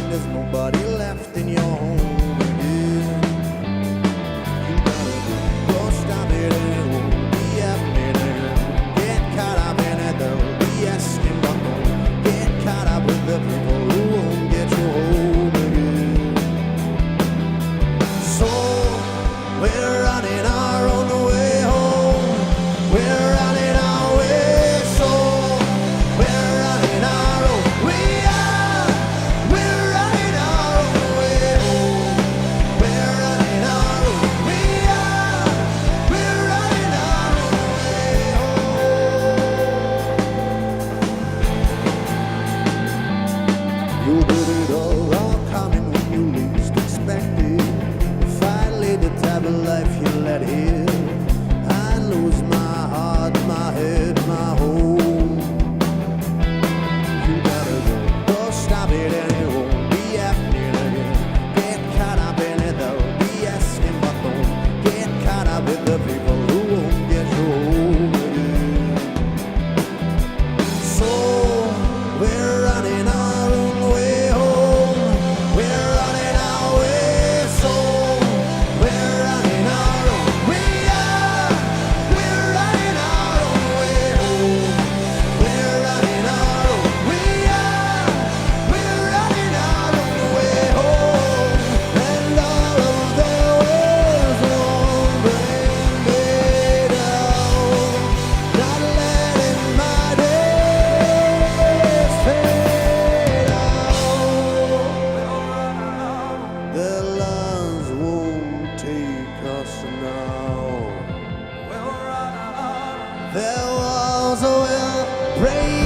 there's nobody left in your home again. You gotta go stop it and it won't be happening. Get caught up in it, they'll be asking but don't get caught up with the people who won't get you home again. So we're running our own way home. We're running our way. So we're running our own. We're running our own way home. We're running our own. We're running our own way home. You did it all coming when you least expected. Finally the type of life you let here. I lose my heart, my head, my home. You gotta go stop it and it won't be happening again. Get caught up in it, they'll be asking but don't get caught up with the people who won't get you home again. So we're running our own way home. We're running our way. So we're running our own. We're running our own way home. We're running our own. We're running our own way home. And all of their ways won't bring me down. Not letting my days fade out. The lines won't take us now. Their walls will break